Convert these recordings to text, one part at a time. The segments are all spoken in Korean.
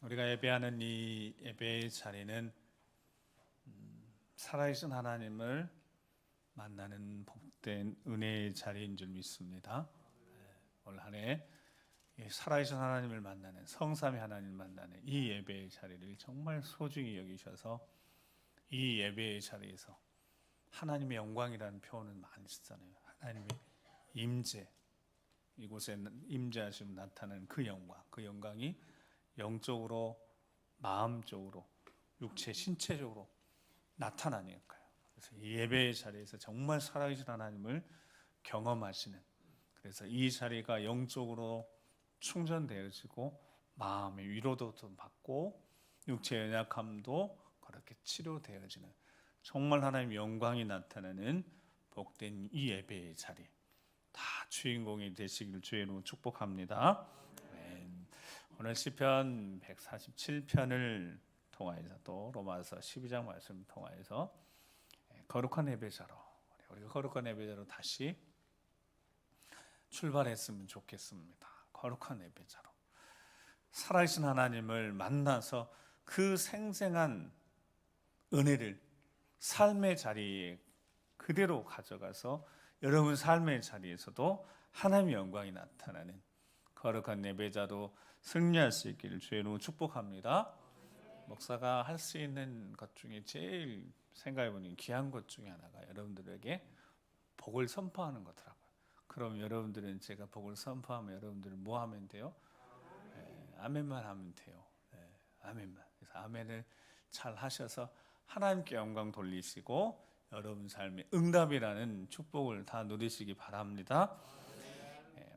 우리가 예배하는 이 예배의 자리는 살아계신 하나님을 만나는 복된 은혜의 자리인 줄 믿습니다. 올 한 해 살아계신 하나님을 만나는, 성삼위 하나님을 만나는 이 예배의 자리를 정말 소중히 여기셔서 이 예배의 자리에서 하나님의 영광이라는 표현을 많이 쓰잖아요. 하나님의 임재, 이곳에 임재하시면 나타나는 그 영광이 영적으로, 마음적으로, 육체, 신체적으로 나타나니까요. 그래서 이 예배의 자리에서 정말 살아계신 하나님을 경험하시는, 그래서 이 자리가 영적으로 충전되어지고 마음의 위로도 좀 받고 육체의 연약함도 그렇게 치료되어지는, 정말 하나님의 영광이 나타나는 복된 이 예배의 자리, 다 주인공이 되시길 주의 이름으로 축복합니다. 오늘 시편 147편을 통하여서 또 로마서 12장 말씀을 통하여서 거룩한 예배자로, 우리가 거룩한 예배자로 다시 출발했으면 좋겠습니다. 거룩한 예배자로 살아계신 하나님을 만나서 그 생생한 은혜를 삶의 자리에 그대로 가져가서 여러분 삶의 자리에서도 하나님의 영광이 나타나는 거룩한 예배자로 승리할 수 있기를 주의 이름으로 축복합니다. 목사가 할 수 있는 것 중에 제일 생각해보니 귀한 것 중에 하나가 여러분들에게 복을 선포하는 거더라고요. 그럼 여러분들은, 제가 복을 선포하면 여러분들은 뭐 하면 돼요? 아멘만 하면 돼요. 아멘만. 그래서 아멘을 잘 하셔서 하나님께 영광 돌리시고 여러분 삶에 응답이라는 축복을 다 누리시기 바랍니다.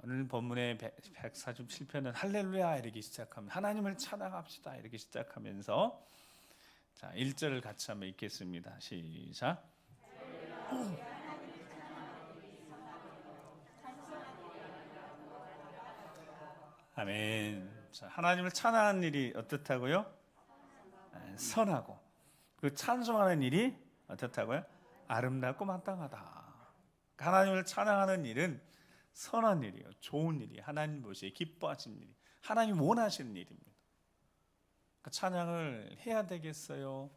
오늘 본문의 147편은 할렐루야 이렇게 시작하면, 하나님을 찬양합시다 이렇게 시작하면서, 자 1절을 같이 한번 읽겠습니다. 시작. 아멘. 자, 하나님을 찬양하는 일이 어떻다고요? 선하고, 그 찬송하는 일이 어떻다고요? 아름답고 마땅하다. 하나님을 찬양하는 일은 선한 일이에요. 좋은 일이에요. 하나님 보시기에 기뻐하시는 일이, 하나님 원하시는 일입니다. 그러니까 찬양을 해야 되겠어요?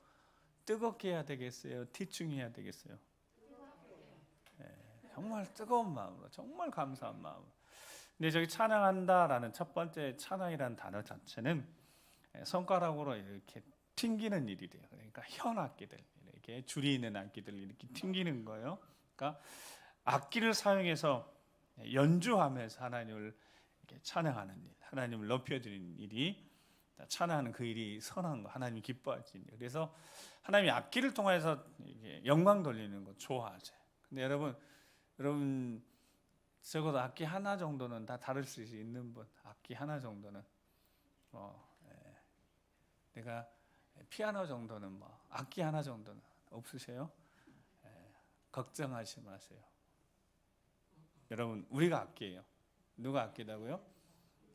뜨겁게 해야 되겠어요? 티충해야 되겠어요? 정말 뜨거운 마음으로, 정말 감사한 마음으로. 근데 저기 찬양한다라는 첫 번째 찬양이라는 단어 자체는 손가락으로 이렇게 튕기는 일이래요. 그러니까 현악기들, 이렇게 줄이 있는 악기들 이렇게 튕기는 거예요. 그러니까 악기를 사용해서 연주하면서 하나님을 이렇게 찬양하는 일, 하나님을 높여드리는 일이, 찬양하는 그 일이 선한 거, 하나님이 기뻐하시는 일. 그래서 하나님이 악기를 통해서 영광 돌리는 거 좋아하죠. 근데 여러분 적어도 악기 하나 정도는 다 다룰 수 있는 분, 악기 하나 정도는, 내가 피아노 정도는, 악기 하나 정도는 없으세요? 걱정하지 마세요. 여러분, 우리가 악기예요. 누가 악기다고요?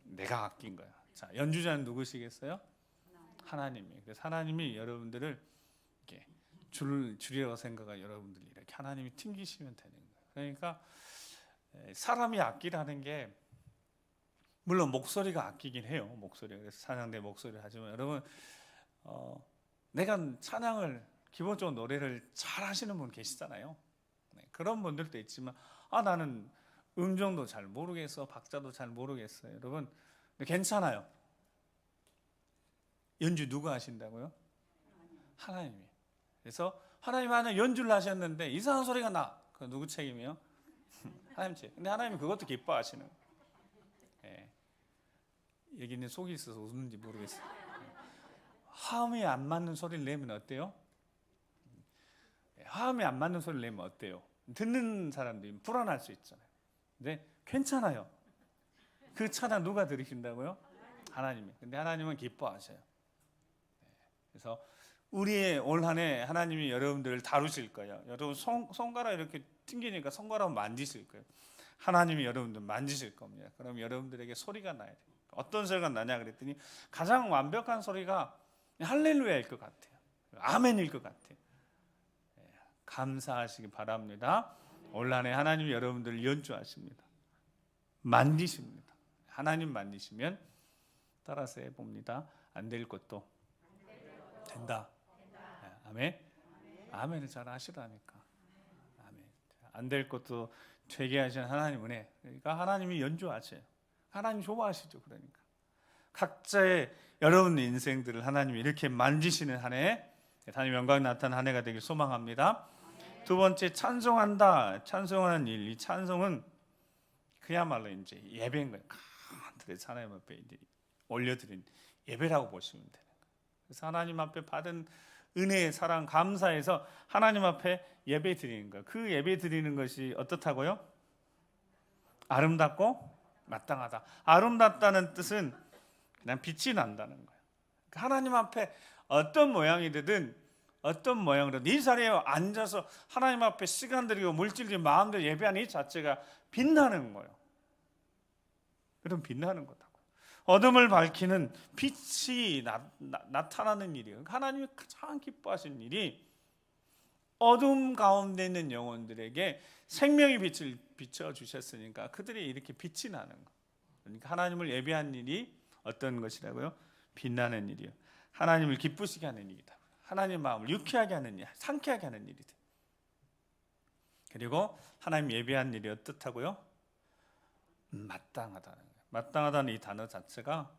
내가 악기인 거야. 자, 연주자는 누구시겠어요? 하나님이. 그래서 하나님이 여러분들을 이렇게 줄이라고 생각하고 여러분들이 이렇게 하나님이 튕기시면 되는 거예요. 그러니까 사람이 악기라는 게, 물론 목소리가 악기긴 해요. 목소리. 그래서 찬양대 목소리를 하지만, 여러분 내가 찬양을, 기본적으로 노래를 잘 하시는 분 계시잖아요. 그런 분들도 있지만, 나는 음정도 잘 모르겠어, 박자도 잘 모르겠어요. 여러분 괜찮아요. 연주 누가 하신다고요? 하나님이. 그래서 하나님 안에 연주를 하셨는데 이상한 소리가 나. 그 누구 책임이요? 하나님 책. 근데 하나님이 그것도 기뻐하시는. 여기는 속이 있어서 웃는지 모르겠어요. 화음이 안 맞는 소리를 내면 어때요? 화음이 안 맞는 소리를 내면 어때요? 듣는 사람들이 불안할 수 있잖아요. 근데 괜찮아요. 그 찬양 누가 들으신다고요? 하나님이. 근데 하나님은 기뻐하셔요. 그래서 우리의 올 한 해 하나님이 여러분들을 다루실 거예요. 여러분 손가락 이렇게 튕기니까 손가락 만지실 거예요. 하나님이 여러분들 만지실 겁니다. 그럼 여러분들에게 소리가 나야 돼요. 어떤 소리가 나냐 그랬더니, 가장 완벽한 소리가 할렐루야일 것 같아요. 아멘일 것 같아요. 감사하시기 바랍니다. 올 한 해 하나님이 여러분들을 연주하십니다. 만지십니다. 하나님 만지시면 따라서 해봅니다. 안 될 것도 된다. 아멘. 아멘을 잘 하시라니까. 아멘. 안 될 것도 되게 하시는 하나님 은혜. 그러니까 하나님이 연주하세요. 하나님 좋아하시죠. 그러니까 각자의 여러분 인생들을 하나님이 이렇게 만지시는 한 해, 하나님 영광 나타나는 한 해가 되길 소망합니다. 두 번째, 찬송한다. 찬송하는 일. 이 찬송은 그야말로 이제 예배인 거예요. 그래서 하나님 앞에 올려드린 예배라고 보시면 돼요. 그래서 하나님 앞에 받은 은혜의 사랑 감사해서 하나님 앞에 예배 드리는 거예요. 그 예배 드리는 것이 어떻다고요? 아름답고 마땅하다. 아름답다는 뜻은 그냥 빛이 난다는 거예요. 하나님 앞에 어떤 모양이 되든 어떤 모양으로든 이 자리에 앉아서 하나님 앞에 시간 들이고 물질 들이고 마음대로 예배하는 이 자체가 빛나는 거예요. 그럼 빛나는 거다. 어둠을 밝히는 빛이 나타나는 일이에요. 하나님이 가장 기뻐하시는 일이 어둠 가운데 있는 영혼들에게 생명의 빛을 비춰주셨으니까 그들이 이렇게 빛이 나는 거. 그러니까 하나님을 예배하는 일이 어떤 것이라고요? 빛나는 일이요. 하나님을 기쁘시게 하는 일이다. 하나님의 마음을 유쾌하게 하는 일, 상쾌하게 하는 일이다. 그리고 하나님 예배하는 일이 어떻다고요? 마땅하다는 거예요. 마땅하다는 이 단어 자체가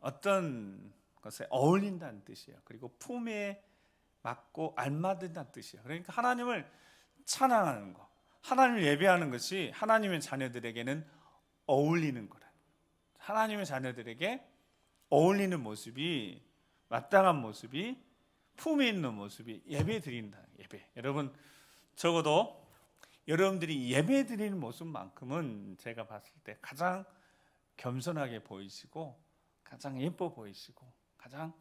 어떤 것에 어울린다는 뜻이에요. 그리고 품에 맞고 알맞는다는 뜻이에요. 그러니까 하나님을 찬양하는 거, 하나님을 예배하는 것이 하나님의 자녀들에게는 어울리는 거라. 하나님의 자녀들에게 어울리는 모습이, 마땅한 모습이, 품에 있는 모습이 예배 드린다. 예배. 여러분, 적어도 여러분들이 예배 드리는 모습만큼은 제가 봤을 때 가장 겸손하게 보이시고 가장 예뻐 보이시고 가장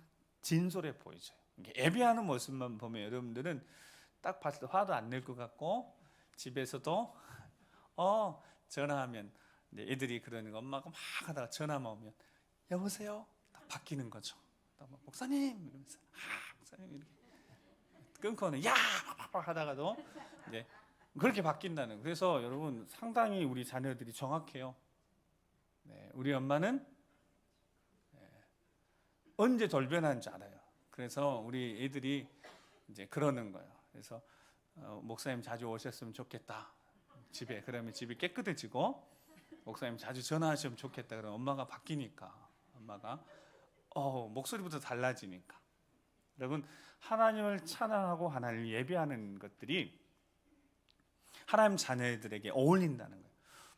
진솔해 보이죠. 예배하는 모습만 보면 여러분들은 딱 봤을 때 화도 안 낼 것 같고 집에서도 전화하면 애들이 그러는 거 엄마가 막 하다가 전화만 오면 여보세요? 딱 바뀌는 거죠. 목사님 이러면서 목사님 이렇게 끊고는 야 하다가도 이제 그렇게 바뀐다는. 그래서 여러분 상당히 우리 자녀들이 정확해요. 네, 우리 엄마는 언제 돌변하는지 알아요. 그래서 우리 애들이 이제 그러는 거예요. 그래서 목사님 자주 오셨으면 좋겠다. 집에 그러면 집이 깨끗해지고 목사님 자주 전화하시면 좋겠다. 그러면 엄마가 바뀌니까 엄마가 목소리부터 달라지니까. 여러분 하나님을 찬양하고 하나님을 예배하는 것들이 하나님 자녀들에게 어울린다는 거예요.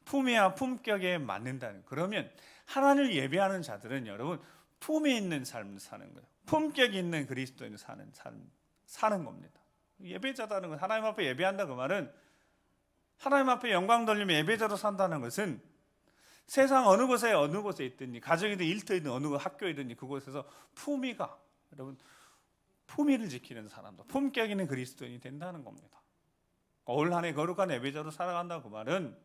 품위와 품격에 맞는다는 거예요. 그러면 하나님을 예배하는 자들은 여러분 품이 있는 삶을 사는 거예요. 품격이 있는 그리스도인을 사는 삶 사는 겁니다. 예배자다는 건 하나님 앞에 예배한다 그 말은 하나님 앞에 영광 돌리며 예배자로 산다는 것은 세상 어느 곳에 있든지 가정이든 일터이든 어느 학교이든지 그곳에서 품위가 여러분 품위를 지키는 사람도 품격 있는 그리스도인이 된다는 겁니다. 올 한 해 거룩한 예배자로 살아간다 그 말은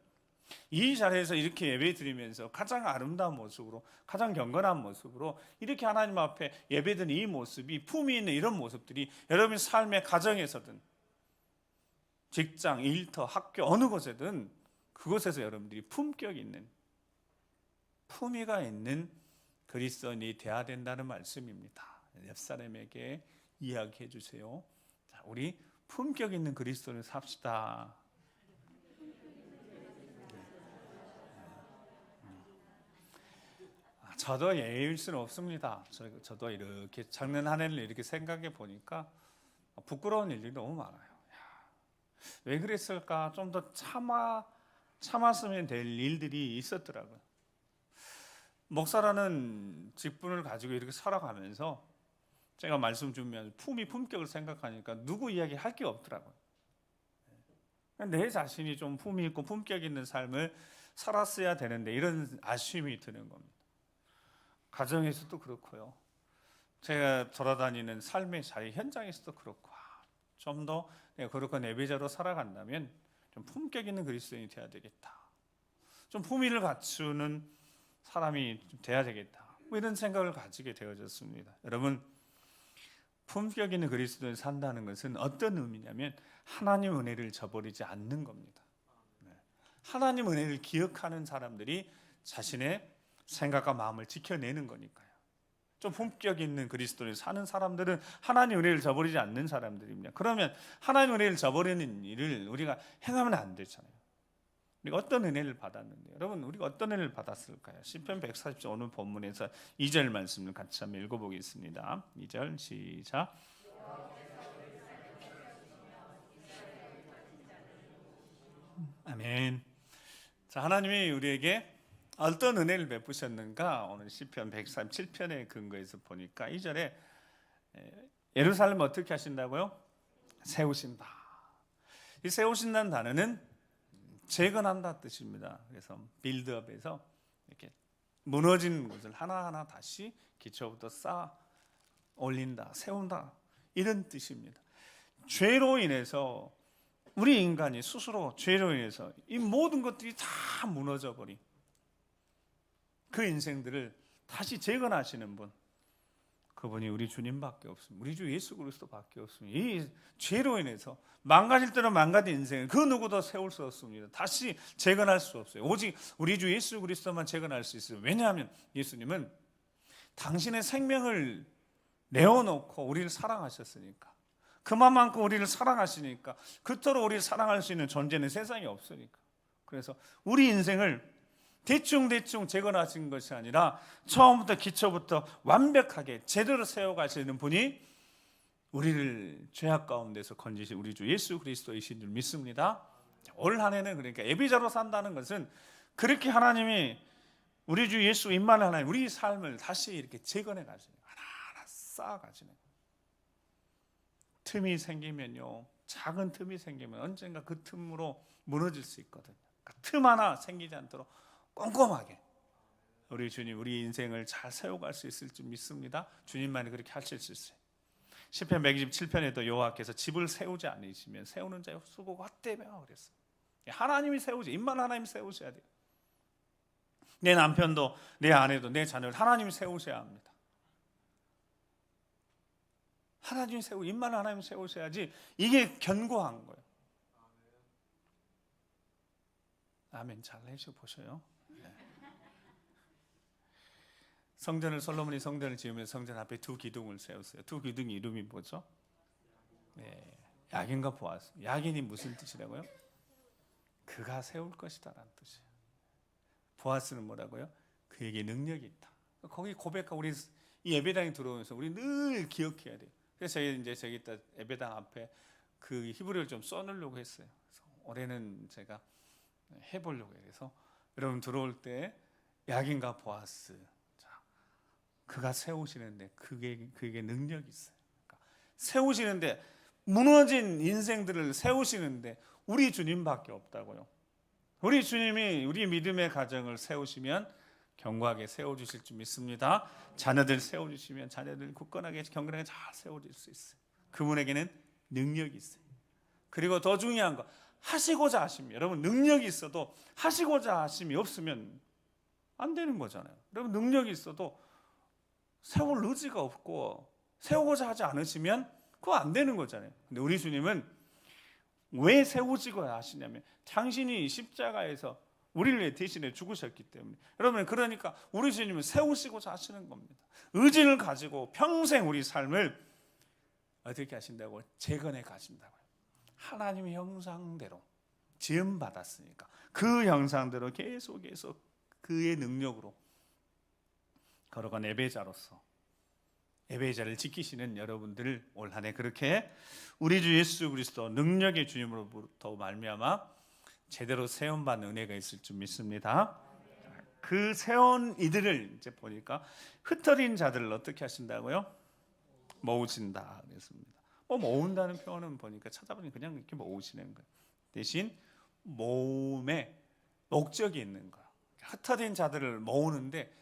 이 자리에서 이렇게 예배 드리면서 가장 아름다운 모습으로 가장 경건한 모습으로 이렇게 하나님 앞에 예배드리는 이 모습이 품위 있는 이런 모습들이 여러분 삶의 가정에서든 직장, 일터, 학교 어느 곳에든 그곳에서 여러분들이 품격 있는 품위가 있는 그리스도인이 되어야 된다는 말씀입니다. 옆 사람에게 이야기해 주세요. 자, 우리 품격 있는 그리스도인을 삽시다. 저도 예일 수는 없습니다. 저도 이렇게 작년 한 해를 이렇게 생각해 보니까 부끄러운 일이 너무 많아요. 왜 그랬을까? 좀 더 참았으면 될 일들이 있었더라고요. 목사라는 직분을 가지고 이렇게 살아가면서 제가 말씀 주면 품격을 생각하니까 누구 이야기 할 게 없더라고요. 내 자신이 좀 품위 있고 품격 있는 삶을 살았어야 되는데 이런 아쉬움이 드는 겁니다. 가정에서도 그렇고요. 제가 돌아다니는 삶의 자리 현장에서도 그렇고 좀 더 거룩한 예배자로 살아간다면 좀 품격 있는 그리스도인이 돼야 되겠다. 좀 품위를 갖추는 사람이 좀 돼야 되겠다. 이런 생각을 가지게 되어졌습니다. 여러분 품격 있는 그리스도인을 산다는 것은 어떤 의미냐면 하나님 은혜를 저버리지 않는 겁니다. 하나님 은혜를 기억하는 사람들이 자신의 생각과 마음을 지켜내는 거니까요. 좀 품격 있는 그리스도인을 사는 사람들은 하나님 은혜를 저버리지 않는 사람들입니다. 그러면 하나님 은혜를 저버리는 일을 우리가 행하면 안 되잖아요. 우리가 어떤 은혜를 받았는데, 여러분 우리가 어떤 은혜를 받았을까요? 시편 140편 오늘 본문에서 2절 말씀을 같이 한번 읽어보겠습니다. 2절 시작. 아멘. 자, 하나님이 우리에게 어떤 은혜를 베푸셨는가? 오늘 시편 137편의 근거에서 보니까 2절에 예루살렘 어떻게 하신다고요? 세우신다. 이 세우신다는 단어는 재건한다 뜻입니다. 그래서 빌드업에서 이렇게 무너진 것을 하나하나 다시 기초부터 쌓아 올린다, 세운다, 이런 뜻입니다. 죄로 인해서 우리 인간이 스스로 죄로 인해서 이 모든 것들이 다 무너져 버린 그 인생들을 다시 재건하시는 분, 그분이 우리 주님밖에 없습니다. 우리 주 예수 그리스도밖에 없습니다. 이 죄로 인해서 망가질 때는 망가진 인생을 그 누구도 세울 수 없습니다. 다시 재건할 수 없어요. 오직 우리 주 예수 그리스도만 재건할 수 있어요. 왜냐하면 예수님은 당신의 생명을 내어놓고 우리를 사랑하셨으니까, 그만큼 우리를 사랑하시니까, 그토록 우리를 사랑할 수 있는 존재는 세상에 없으니까. 그래서 우리 인생을 대충 재건하신 것이 아니라 처음부터 기초부터 완벽하게 제대로 세워가시는 분이 우리를 죄악 가운데서 건지신 우리 주 예수 그리스도이신 줄 믿습니다. 올 한 해는 그러니까 예비자로 산다는 것은 그렇게 하나님이 우리 주 예수 임만을 하나님 우리 삶을 다시 이렇게 재건해 가시는, 하나하나 쌓아 가시는. 틈이 생기면요, 작은 틈이 생기면 언젠가 그 틈으로 무너질 수 있거든요. 그러니까 틈 하나 생기지 않도록 꼼꼼하게 우리 주님 우리 인생을 잘 세워갈 수 있을 줄 믿습니다. 주님만이 그렇게 하실 수 있어요. 시편 127편에도 여호와께서 집을 세우지 않으시면 세우는 자의 수고가 헛되며 그랬어요. 하나님이 세우지, 임만 하나님이 세우셔야 돼요. 내 남편도 내 아내도 내 자녀를 하나님이 세우셔야 합니다. 하나님이 세우고 임만 하나님이 세우셔야지 이게 견고한 거예요. 아멘. 잘 해보셔요. 성전을 솔로몬이 성전을 지으면서 성전 앞에 두 기둥을 세웠어요. 두 기둥 이름이 뭐죠? 네, 야긴과 보아스. 야긴이 무슨 뜻이라고요? 그가 세울 것이다라는 뜻이에요. 보아스는 뭐라고요? 그에게 능력이 있다. 거기 고백하고 우리 이 예배당에 들어오면서 우리 늘 기억해야 돼요. 그래서 저기 있다 예배당 앞에 그 히브리어를 좀 써놓으려고 했어요. 그래서 올해는 제가 해보려고 해요. 그래서 여러분 들어올 때 야긴과 보아스, 그가 세우시는데 그에게 능력이 있어요. 그러니까 세우시는데, 무너진 인생들을 세우시는데 우리 주님밖에 없다고요. 우리 주님이 우리 믿음의 가정을 세우시면 견고하게 세워주실 줄 믿습니다. 자녀들 세워주시면 자녀들 굳건하게 경건하게 잘 세워질 수 있어요. 그분에게는 능력이 있어요. 그리고 더 중요한 거, 하시고자 하심이, 여러분 능력이 있어도 하시고자 하심이 없으면 안 되는 거잖아요. 여러분 능력이 있어도 세울 의지가 없고 세우고자 하지 않으시면 그거 안 되는 거잖아요. 근데 우리 주님은 왜 세우시고자 하시냐면 당신이 십자가에서 우리를 위해 대신에 죽으셨기 때문에. 여러분 그러니까 우리 주님은 세우시고자 하시는 겁니다. 의지를 가지고 평생 우리 삶을 어떻게 하신다고? 재건해 가신다고요. 하나님의 형상대로 지음 받았으니까 그 형상대로 계속 그의 능력으로 걸어간 예배자로서 예배자를 지키시는 여러분들 올 한 해 그렇게 우리 주 예수 그리스도 능력의 주님으로부터 말미암아 제대로 세움받는 은혜가 있을 줄 믿습니다. 그 세운 이들을 이제 보니까 흩어진 자들을 어떻게 하신다고요? 모으신다 그랬습니다. 모은다는 표현은 보니까 찾아보니 그냥 이렇게 모으시는 거예요. 대신 모음에 목적이 있는 거예요. 흩어진 자들을 모으는데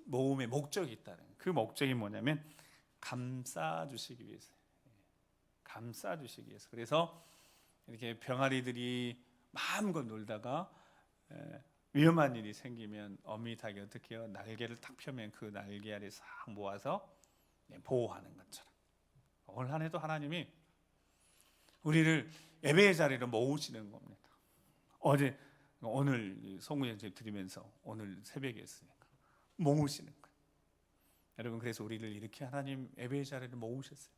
모음의 목적이 있다는 거예요. 그 목적이 뭐냐면 감싸주시기 위해서. 감싸주시기 위해서. 그래서 이렇게 병아리들이 마음껏 놀다가 위험한 일이 생기면 어미닭이 어떻게 해요? 날개를 딱 펴면 그 날개 아래 싹 모아서 보호하는 것처럼 올 한 해도 하나님이 우리를 예배의 자리로 모으시는 겁니다. 오늘 송구연습 드리면서 오늘 새벽에 했으니까 모으시는 거예요. 여러분, 그래서 우리를 이렇게 하나님 예배의 자리를 모으셨어요.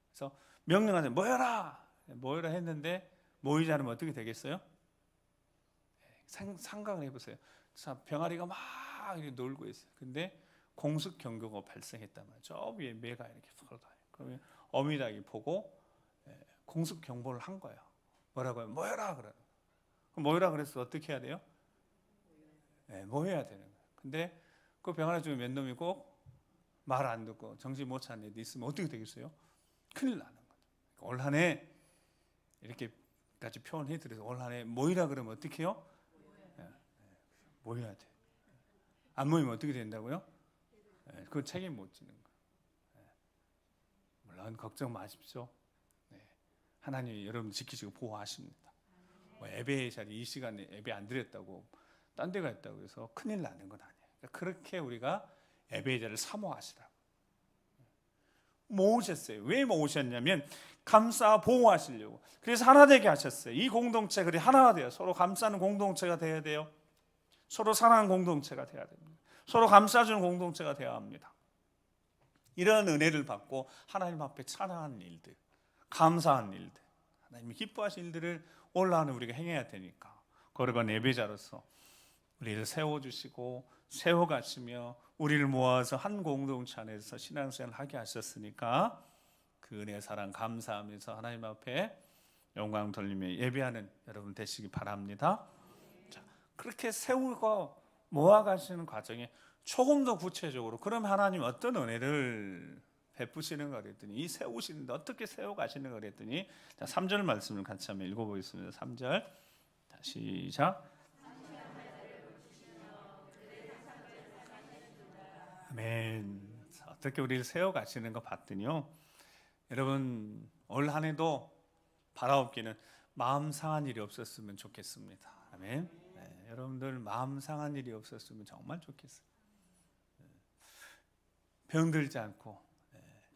그래서 명령하자, 모여라 했는데 모이지 않으면 어떻게 되겠어요? 생각을 해보세요. 자, 병아리가 막 이렇게 놀고 있어요. 근데 공습 경보가 발생했단 말이에요. 저 위에 매가 이렇게 걸어다녀요. 그러면 어미닭이 보고 공습 경보를 한 거예요. 뭐라고요? 모여라 그러는. 모여라 그래서 어떻게 해야 돼요? 모여야 되는 거예요. 근데 그 병아리 중에 몇 놈이 꼭 말 안 듣고 정신 못 차는 애들 있으면 어떻게 되겠어요? 큰일 나는 거죠. 올 한 해 이렇게까지 표현해 드려서 올 한 해 모이라 그러면 어떻게 해요? 모여야 돼. 안 모이면 어떻게 된다고요? 그 책임 못 지는 거예요. 물론 걱정 마십시오. 하나님이 여러분 지키시고 보호하십니다. 예배의 자리 이 시간에 예배 안 드렸다고 딴 데 갔다고 해서 큰일 나는 건 아니에요. 그러니까 그렇게 우리가 예배의 자리를 사모하시라고 모으셨어요. 왜 모으셨냐면 감싸 보호하시려고. 그래서 하나 되게 하셨어요. 이 공동체가 하나가 돼요. 서로 감싸는 공동체가 돼야 돼요. 서로 사랑하는 공동체가 돼야 됩니다. 서로 감싸주는 공동체가 돼야 합니다. 이런 은혜를 받고 하나님 앞에 찬양하는 일들, 감사한 일들, 하나님이 기뻐하신 일들을 올라가는 우리가 행해야 되니까 거룩한 예배자로서 우리를 세워주시고 세워가시며 우리를 모아서 한 공동체 안에서 신앙생활을 하게 하셨으니까 그 은혜 사랑 감사하면서 하나님 앞에 영광 돌리며 예배하는 여러분 되시기 바랍니다. 자, 그렇게 세우고 모아가시는 과정에 조금 더 구체적으로 그럼 하나님 어떤 은혜를 베푸시는 거 그랬더니 이 세우시는데 어떻게 세워가시는 거 그랬더니 자, 3절 말씀을 같이 한번 읽어보겠습니다. 3절 시작. 아멘. 어떻게 우리를 세워가시는 거 봤더니요, 여러분 올 한 해도 바라옵기는 마음 상한 일이 없었으면 좋겠습니다. 아멘. 여러분들 마음 상한 일이 없었으면 정말 좋겠어요. 병들지 않고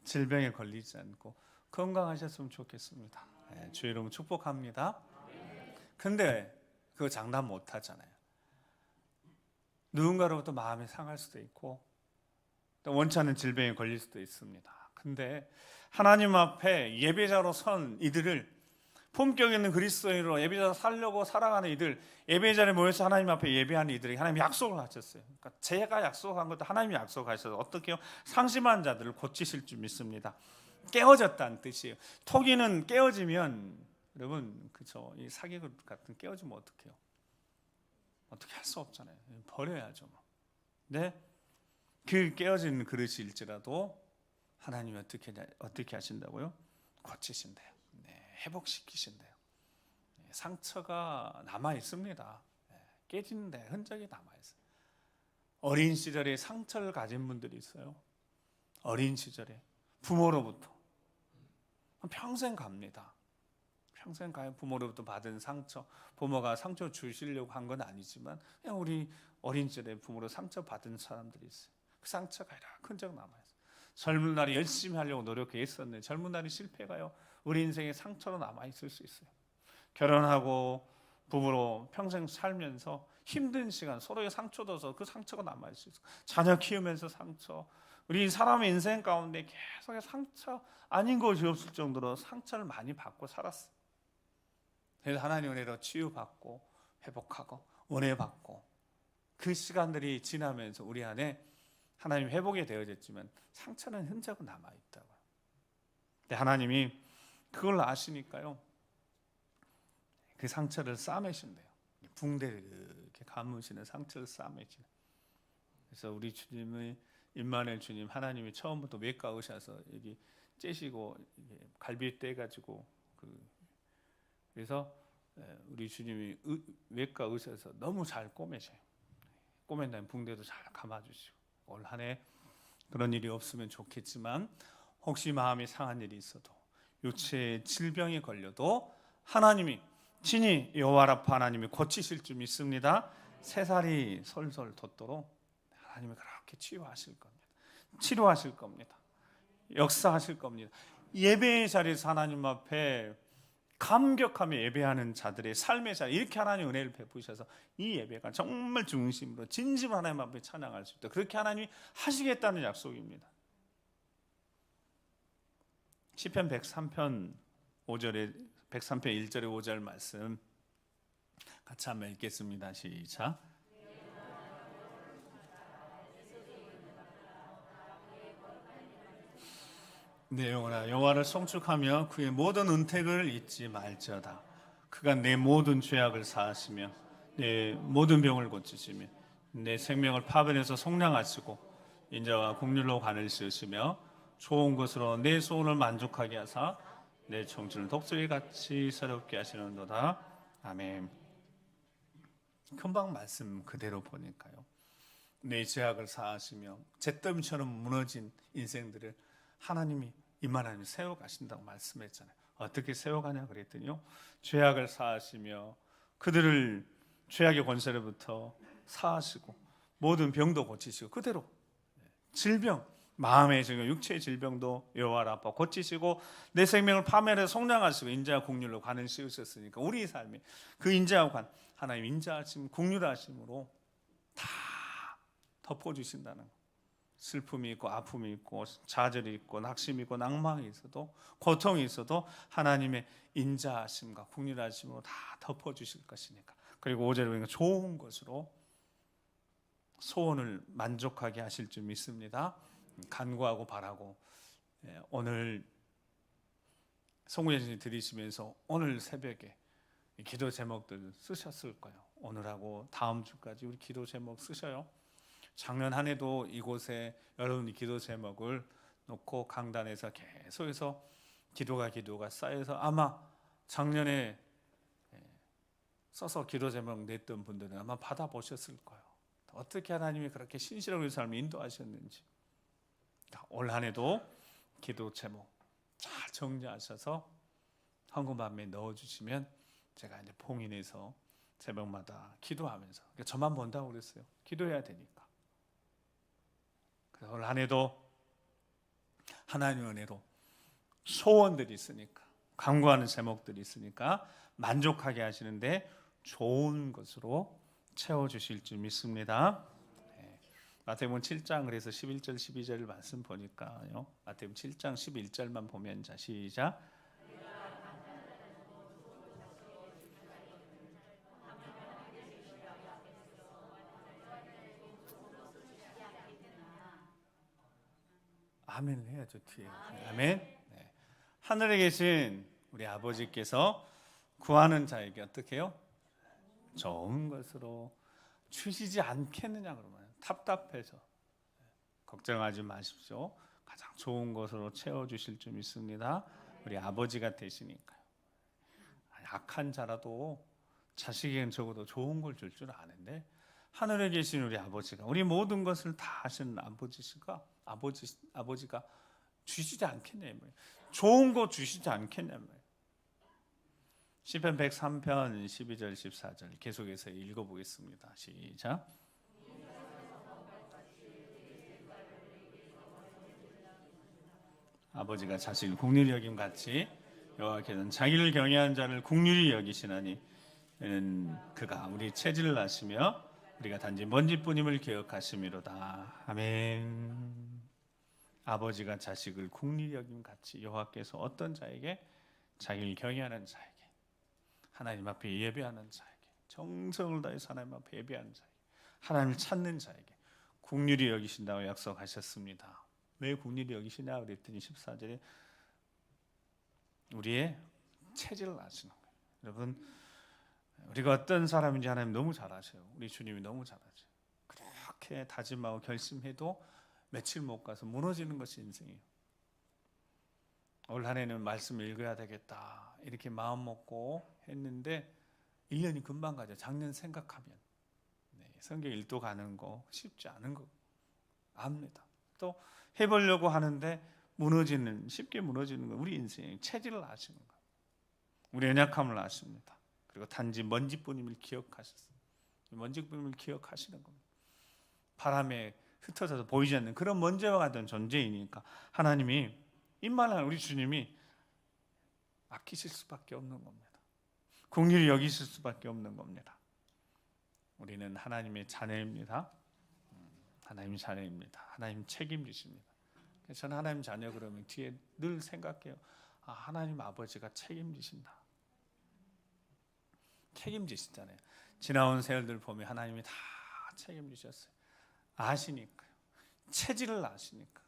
질병에 걸리지 않고 건강하셨으면 좋겠습니다. 주의 이름 축복합니다. 근데 그거 장담 못 하잖아요. 누군가로부터 마음이 상할 수도 있고 또 원치 않는 질병에 걸릴 수도 있습니다. 근데 하나님 앞에 예배자로 선 이들을 품격 있는 그리스도인으로 예배자로 살려고 살아가는 이들, 예배자리에 모여서 하나님 앞에 예배하는 이들에게 하나님이 약속을 하셨어요. 그러니까 제가 약속한 것도 하나님이 약속하셔서 어떻게요? 상심한 자들을 고치실 줄 믿습니다. 깨어졌다는 뜻이에요. 토기는 깨어지면 여러분 그쵸? 이 사기극 같은 깨어지면 어떡해요? 어떻게 할 수 없잖아요. 버려야죠. 네? 그 깨어진 그릇일지라도 하나님이 어떻게 하신다고요? 고치신대요. 회복시키신대요. 상처가 남아 있습니다. 깨지는데 흔적이 남아 있어요. 어린 시절에 상처를 가진 분들이 있어요. 어린 시절에 부모로부터 평생 갑니다. 평생 가요. 부모로부터 받은 상처, 부모가 상처 주시려고 한 건 아니지만 그냥 우리 어린 시절에 부모로 상처 받은 사람들이 있어요. 그 상처가 이렇게 흔적 남아 있어요. 젊은 날에 열심히 하려고 노력했었는데 젊은 날이 실패가요. 우리 인생에 상처로 남아 있을 수 있어요. 결혼하고 부부로 평생 살면서 힘든 시간 서로의 상처 둬서 그 상처가 남아 있을 수 있어요. 자녀 키우면서 상처, 우리 사람의 인생 가운데 계속 상처 아닌 것이 없을 정도로 상처를 많이 받고 살았어요. 그래서 하나님 은혜로 치유받고 회복하고 은혜 받고 그 시간들이 지나면서 우리 안에 하나님 회복이 되어졌지만 상처는 흔적은 남아있다고. 근데 하나님이 그걸 아시니까요, 그 상처를 싸매신대요. 붕대를 이렇게 감으시는 상처를 싸매시는. 그래서 우리 주님의 임마누엘 주님 하나님이 처음부터 외과 의사서 여기 째시고 갈비 떼가지고 그래서 우리 주님이 외과 의사서 너무 잘 꼬매셔요. 꼬맨 다음에 붕대도 잘 감아주시고 올 한 해 그런 일이 없으면 좋겠지만 혹시 마음이 상한 일이 있어도 육체의 질병에 걸려도 하나님이 친히 여호와 라파 하나님이 고치실 줄 믿습니다. 새살이 솔솔 돋도록 하나님이 그렇게 치유하실 겁니다. 치료하실 겁니다. 역사하실 겁니다. 예배의 자리에서 하나님 앞에 감격하며 예배하는 자들의 삶의 자리, 이렇게 하나님 은혜를 베푸셔서 이 예배가 정말 중심으로 진심 하나님 앞에 찬양할 수 있다. 그렇게 하나님이 하시겠다는 약속입니다. 시편 103편 5절에 103편 1절에 5절 말씀 같이 한번 읽겠습니다. 시작. 내 영혼아 여호와를 송축하며 그의 모든 은택을 잊지 말지어다. 그가 내 모든 죄악을 사하시며 내 모든 병을 고치시며 내 생명을 파변해서 속량하시고 인자와 긍휼로 관을 씌우시며 좋은 것으로 내 소원을 만족하게 하사 내 청춘을 독수리 같이 새롭게 하시는도다. 아멘. 금방 말씀 그대로 보니까요, 내 죄악을 사하시며 잿더미처럼 무너진 인생들을 하나님이 이만하면 세워가신다고 말씀했잖아요. 어떻게 세워가냐 그랬더니요, 죄악을 사하시며 그들을 죄악의 권세로부터 사하시고 모든 병도 고치시고, 그대로 질병, 마음의 질병, 육체의 질병도 여호와 라파 고치시고 내 생명을 파멸해 속량하시고 인자와 긍휼로 관을 씌우셨으니까 우리 삶에 그 인자와 관, 하나님 인자하심, 긍휼하심으로 다 덮어주신다는 거. 슬픔이 있고 아픔이 있고 좌절이 있고 낙심이 있고 낭망이 있어도 고통이 있어도 하나님의 인자하심과 긍휼하심으로 다 덮어주실 것이니까. 그리고 5절에 보니까 좋은 것으로 소원을 만족하게 하실 줄 믿습니다. 간구하고 바라고, 오늘 송구예수님 들으시면서 오늘 새벽에 기도 제목들 쓰셨을 거예요. 오늘하고 다음 주까지 우리 기도 제목 쓰셔요. 작년 한 해도 이곳에 여러분이 기도 제목을 놓고 강단에서 계속해서 기도가 쌓여서 아마 작년에 써서 기도 제목 냈던 분들은 아마 받아보셨을 거예요. 어떻게 하나님이 그렇게 신실하게 삶을 인도하셨는지. 올 한 해도 기도 제목 잘 정리하셔서 헌금함에 넣어주시면 제가 이제 봉인해서 새벽마다 기도하면서, 그러니까 저만 본다고 그랬어요. 기도해야 되니까. 그래서 올 한 해도 하나님의 은혜로 소원들이 있으니까, 간구하는 제목들이 있으니까 만족하게 하시는데 좋은 것으로 채워주실 줄 믿습니다. 마태복음 7장 그래서 11절 12절 말씀 보니까요, 마태복음 7장 11절만 보면, 자 시작. 아멘 해야죠 뒤에. 아멘. 네. 하늘에 계신 우리 아버지께서 구하는 자에게 어떻게 해요? 좋은 것으로 주시지 않겠느냐. 그러면 답답해서 걱정하지 마십시오. 가장 좋은 것으로 채워주실 줄 믿습니다. 우리 아버지가 되시니까요. 약한 자라도 자식에게는 적어도 좋은 걸 줄 줄 아는데, 하늘에 계신 우리 아버지가 우리 모든 것을 다 하시는 아버지가 주시지 않겠냐 말이에요. 좋은 거 주시지 않겠냐 말이에요. 시편 103편 12절 14절 계속해서 읽어보겠습니다. 시작. 아버지가 자식을 긍휼히 여김 같이 여호와께서는 자기를 경외하는 자를 긍휼히 여기시나니 이는 그가 우리 체질을 아시며 우리가 단지 먼지뿐임을 기억하심이로다. 아멘. 아버지가 자식을 긍휼히 여김 같이 여호와께서 어떤 자에게? 자기를 경외하는 자에게, 하나님 앞에 예배하는 자에게, 정성을 다해서 하나님 앞에 예배하는 자에게, 하나님을 찾는 자에게 긍휼히 여기신다고 약속하셨습니다. 왜 긍휼히 여기시냐 그랬더니 14절에 우리의 체질을 아시는 거예요. 여러분, 우리가 어떤 사람인지 하나님 너무 잘 아셔요. 우리 주님이 너무 잘 아셔요. 그렇게 다짐하고 결심해도 며칠 못 가서 무너지는 것이 인생이에요. 올 한 해는 말씀 읽어야 되겠다 이렇게 마음 먹고 했는데 1년이 금방 가죠. 작년 생각하면. 성경 읽도 가는 거 쉽지 않은 거 압니다. 또 해보려고 하는데 쉽게 무너지는 거, 우리 인생의 체질을 아시는 거예요. 우리 연약함을 아십니다. 그리고 단지 먼지뿐임을 기억하셨어요. 먼지뿐임을 기억하시는 겁니다. 바람에 흩어져서 보이지 않는 그런 먼지와 같은 존재이니까 하나님이 임만한 우리 주님이 아끼실 수밖에 없는 겁니다. 긍휼히 여기실 수밖에 없는 겁니다. 우리는 하나님의 자녀입니다. 하나님 자녀입니다. 하나님 책임지십니다. 저는 하나님 자녀 그러면 뒤에 늘 생각해요. 하나님 아버지가 책임지신다. 책임지시잖아요. 지나온 세월들 보면 하나님이 다 책임지셨어요. 아시니까요. 체질을 아시니까.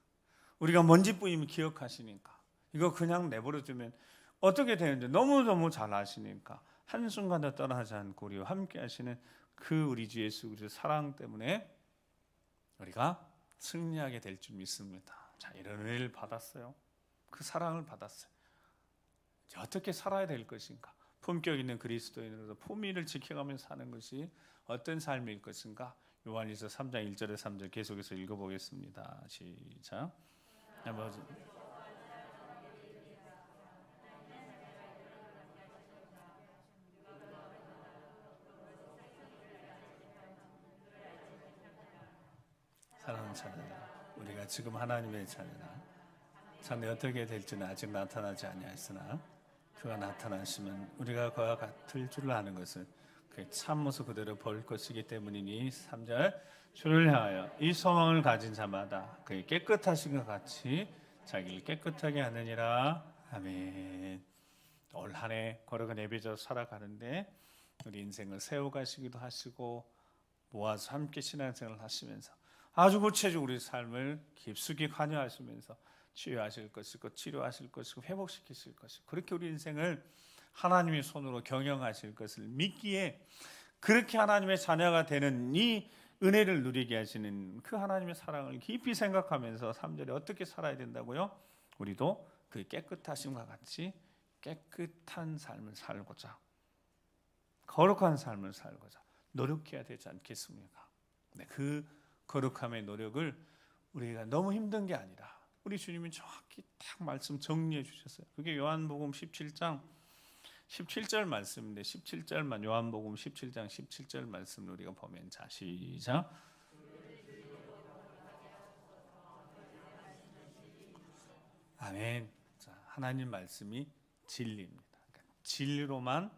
우리가 먼지 뿌임을 기억하시니까. 이거 그냥 내버려두면 어떻게 되는지 너무너무 잘 아시니까 한순간도 떠나지 않고 우리와 함께 하시는 그 우리 주 예수 그리스도의 사랑 때문에 우리가 승리하게 될 줄 믿습니다. 자, 이런 은혜를 받았어요. 그 사랑을 받았어요. 이제 어떻게 살아야 될 것인가? 품격 있는 그리스도인으로서 품위를 지켜가면서 사는 것이 어떤 삶일 것인가? 요한일서 3장 1절에 3절 계속해서 읽어보겠습니다. 시작. 아버지. 사랑하는 자녀들아, 우리가 지금 하나님의 자녀라. 자네 어떻게 될지는 아직 나타나지 아니하였으나 그가 나타나시면 우리가 그와 같을 줄 아는 것은 그의 참모습 그대로 볼 것이기 때문이니 3절 주를 향하여 이 소망을 가진 자마다 그의 깨끗하신 것 같이 자기를 깨끗하게 하느니라. 아멘. 올 한 해 거룩한 예배자로 살아가는데 우리 인생을 세워가시기도 하시고 모아서 함께 신앙생활을 하시면서 아주 구체적으로 우리 삶을 깊숙이 관여하시면서 치유하실 것이고 치료하실 것이고 회복시키실 것이고 그렇게 우리 인생을 하나님의 손으로 경영하실 것을 믿기에 그렇게 하나님의 자녀가 되는 이 은혜를 누리게 하시는 그 하나님의 사랑을 깊이 생각하면서 3절에 어떻게 살아야 된다고요? 우리도 그 깨끗하심과 같이 깨끗한 삶을 살고자 거룩한 삶을 살고자 노력해야 되지 않겠습니까? 네, 그 거룩함의 노력을 우리가 너무 힘든 게 아니라 우리 주님이 정확히 딱 말씀 정리해 주셨어요. 그게 요한복음 17장 17절 말씀인데 17절만 요한복음 17장 17절 말씀을 우리가 보면 자 시작. 아멘. 자, 하나님 말씀이 진리입니다. 그러니까 진리로만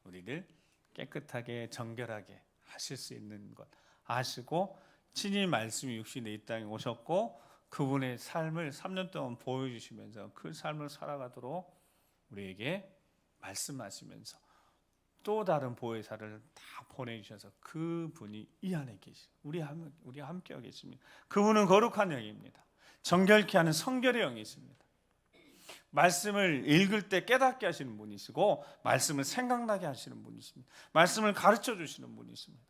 우리를 깨끗하게 정결하게 하실 수 있는 것 아시고 친히 말씀이 육신의 이 땅에 오셨고 그분의 삶을 3년 동안 보여주시면서 그 삶을 살아가도록 우리에게 말씀하시면서 또 다른 보혜사를 다 보내주셔서 그분이 이 안에 계시고 우리와 함께하고 계십니다. 그분은 거룩한 영입니다. 정결케 하는 성결의 영이십니다. 말씀을 읽을 때 깨닫게 하시는 분이시고 말씀을 생각나게 하시는 분이십니다. 말씀을 가르쳐 주시는 분이십니다.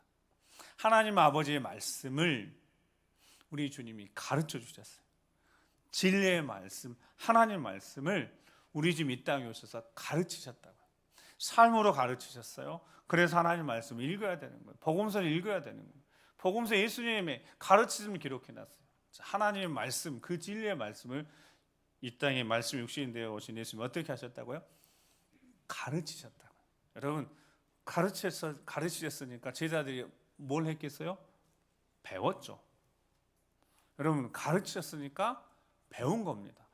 하나님 아버지의 말씀을 우리 주님이 가르쳐 주셨어요. 진리의 말씀, 하나님 말씀을 우리 집 이 땅에 오셔서 가르치셨다고요. 삶으로 가르치셨어요. 그래서 하나님 말씀을 읽어야 되는 거예요. 복음서를 읽어야 되는 거예요. 복음서 예수님의 가르침을 기록해놨어요. 하나님의 말씀, 그 진리의 말씀을 이 땅에 말씀 육신이 되어 오신 예수님이 어떻게 하셨다고요? 가르치셨다고요. 여러분 가르치셨으니까 제자들이 뭘 했겠어요? 배웠죠. 여러분 가르치셨으니까 배운 겁니다.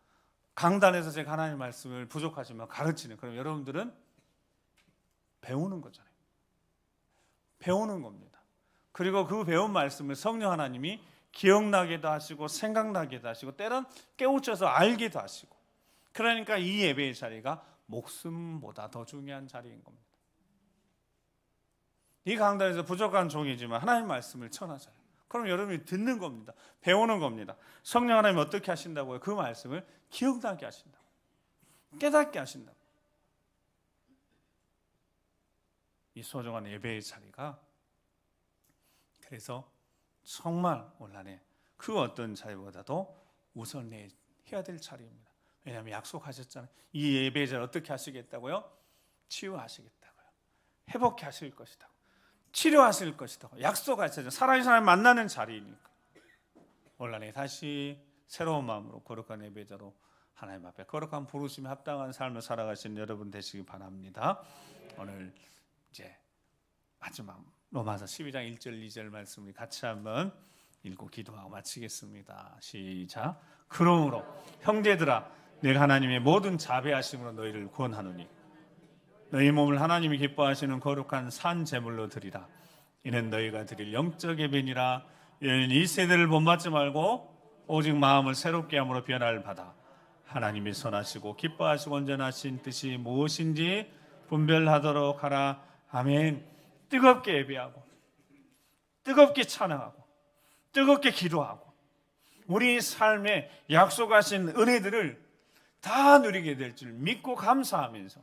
강단에서 제가 하나님의 말씀을 부족하시면 가르치는 그럼 여러분들은 배우는 거잖아요. 배우는 겁니다. 그리고 그 배운 말씀을 성령 하나님이 기억나게도 하시고 생각나게도 하시고 때론 깨우쳐서 알게도 하시고 그러니까 이 예배의 자리가 목숨보다 더 중요한 자리인 겁니다. 이 강단에서 부족한 종이지만 하나님의 말씀을 전하잖아요. 그럼 여러분이 듣는 겁니다. 배우는 겁니다. 성령 하나님 어떻게 하신다고요? 그 말씀을 기억나게 하신다고. 깨닫게 하신다고. 이 소중한 예배의 자리가 그래서 정말 올 한해 그 어떤 자리보다도 우선해야 될 자리입니다. 왜냐하면 약속하셨잖아요. 이 예배의 자리 어떻게 하시겠다고요? 치유하시겠다고요. 회복해 하실 것이다. 치료하실 것이다. 약속하셨죠. 살아계신 하나님 만나는 자리이니까. 올 한해 다시 새로운 마음으로 거룩한 예배자로 하나님 앞에 거룩한 부르심에 합당한 삶을 살아가시는 여러분 되시기 바랍니다. 오늘 이제 마지막 로마서 12장 1절 2절 말씀을 같이 한번 읽고 기도하고 마치겠습니다. 시작. 그러므로 형제들아 내가 하나님의 모든 자비하심으로 너희를 구원하노니 너희 몸을 하나님이 기뻐하시는 거룩한 산 제물로 드리라. 이는 너희가 드릴 영적 예배니라. 이는 이 세대를 본받지 말고 오직 마음을 새롭게 함으로 변화를 받아 하나님이 선하시고 기뻐하시고 온전하신 뜻이 무엇인지 분별하도록 하라. 아멘. 뜨겁게 예배하고 뜨겁게 찬양하고 뜨겁게 기도하고 우리 삶에 약속하신 은혜들을 다 누리게 될 줄 믿고 감사하면서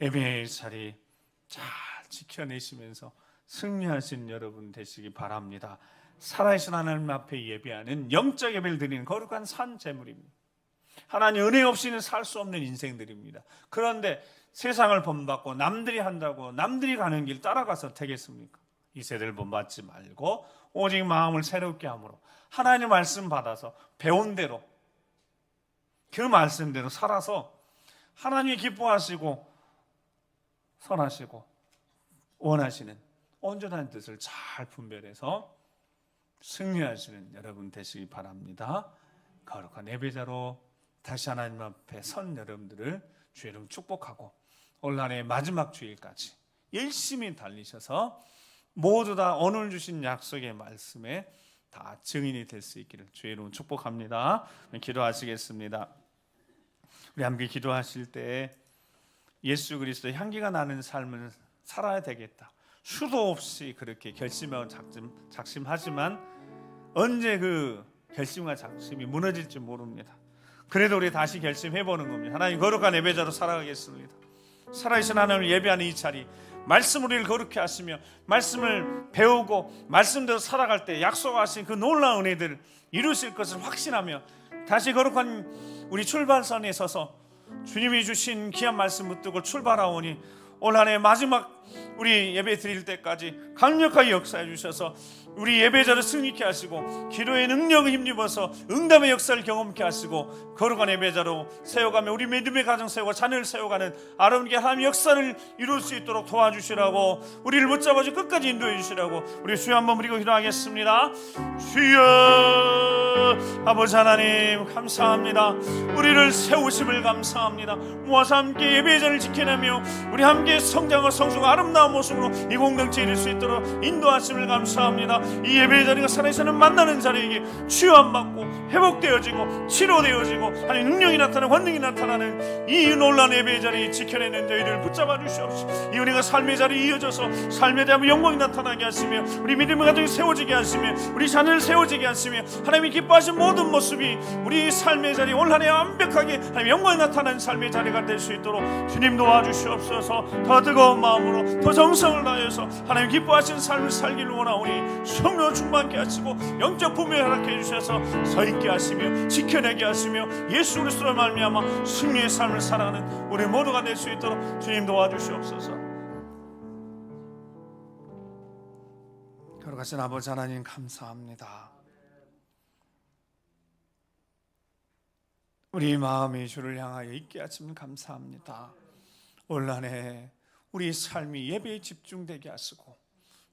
예배의 자리 잘 지켜내시면서 승리하신 여러분 되시기 바랍니다. 살아계신 하나님 앞에 예배하는 영적 예배를 드리는 거룩한 산 제물입니다. 하나님 은혜 없이는 살 수 없는 인생들입니다. 그런데 세상을 본받고 남들이 한다고 남들이 가는 길 따라가서 되겠습니까? 이 세대를 본받지 말고 오직 마음을 새롭게 함으로 하나님 말씀 받아서 배운 대로 그 말씀대로 살아서 하나님이 기뻐하시고 선하시고 원하시는 온전한 뜻을 잘 분별해서 승리하시는 여러분 되시기 바랍니다. 거룩한 예배자로 다시 하나님 앞에 선 여러분들을 주의 이름 축복하고 올 한해 마지막 주일까지 열심히 달리셔서 모두 다 오늘 주신 약속의 말씀에 다 증인이 될 수 있기를 주의 이름 축복합니다. 기도하시겠습니다. 우리 함께 기도하실 때 예수 그리스도의 향기가 나는 삶을 살아야 되겠다. 수도 없이 그렇게 결심하고 작심하지만 언제 그 결심과 작심이 무너질지 모릅니다. 그래도 우리 다시 결심해보는 겁니다. 하나님 거룩한 예배자로 살아가겠습니다. 살아계신 하나님을 예배하는 이 자리 말씀 우리를 거룩해 하시며 말씀을 배우고 말씀대로 살아갈 때 약속하신 그 놀라운 은혜들을 이루실 것을 확신하며 다시 거룩한 우리 출발선에 서서 주님이 주신 귀한 말씀 붙들고 출발하오니 올 한 해 마지막 우리 예배 드릴 때까지 강력하게 역사해 주셔서 우리 예배자를 승리케 하시고 기도의 능력을 힘입어서 응답의 역사를 경험케 하시고 거룩한 예배자로 세워가며 우리 믿음의 가정 세우고 자녀를 세워가는 아름답게 하나님의 역사를 이룰 수 있도록 도와주시라고 우리를 붙잡아주 끝까지 인도해 주시라고 우리 주여 한번 부리고 기도하겠습니다. 주여 아버지 하나님 감사합니다. 우리를 세우심을 감사합니다. 모아서 함께 예배자를 지켜내며 우리 함께 성장과 성수가 아름다운 모습으로 이 공동체에 이룰 수 있도록 인도하심을 감사합니다. 이 예배의 자리가 살아있는 만나는 자리에게 치유함받고 회복되어지고 치료되어지고 하나님 능력이 나타나는 권능이 나타나는 이 놀라운 예배의 자리 지켜내는 저희를 붙잡아 주시옵소서. 이 은혜가 삶의 자리에 이어져서 삶에 대한 영광이 나타나게 하시며 우리 믿음의 가정이 세워지게 하시며 우리 자녀를 세워지게 하시며 하나님이 기뻐하신 모든 모습이 우리 삶의 자리 올 한 해 완벽하게 하나님 영광이 나타나는 삶의 자리가 될 수 있도록 주님 도와주시옵소서. 더 뜨거운 마음으로 더 정성을 다해서 하나님 기뻐하시는 삶을 살기를 원하오니 성령 충만케 하시고 영적 부흥을 허락해 주셔서 서 있게 하시며 지켜내게 하시며 예수 그리스도로 말미암아 승리의 삶을 살아가는 우리 모두가 될 수 있도록 주님 도와주시옵소서. 거룩하신 아버지 하나님 감사합니다. 우리 마음이 주를 향하여 있게 하시면 감사합니다. 올 한 해 우리 삶이 예배에 집중되게 하시고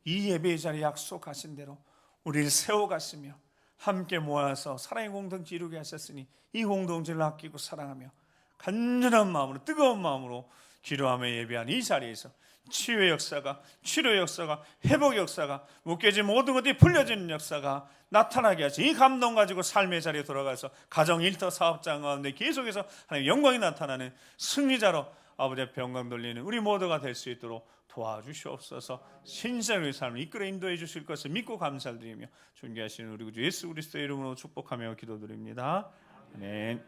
이 예배의 자리에 약속하신 대로 우리를 세워가시며 함께 모아서 사랑의 공동체 이루게 하셨으니 이 공동체를 아끼고 사랑하며 간절한 마음으로 뜨거운 마음으로 기도하며 예배한 이 자리에서 치유의 역사가 치료의 역사가 회복의 역사가 묶여진 모든 것들이 풀려지는 역사가 나타나게 하시 이 감동 가지고 삶의 자리에 돌아가서 가정 일터 사업장 가운데 계속해서 하나님의 영광이 나타나는 승리자로 아버지 앞에 영광 돌리는 우리 모두가 될 수 있도록 도와주시옵소서. 신실한 삶을 이끌어 인도해 주실 것을 믿고 감사드리며 존귀하시는 우리 구주 예수 그리스도의 이름으로 축복하며 기도드립니다. 아멘.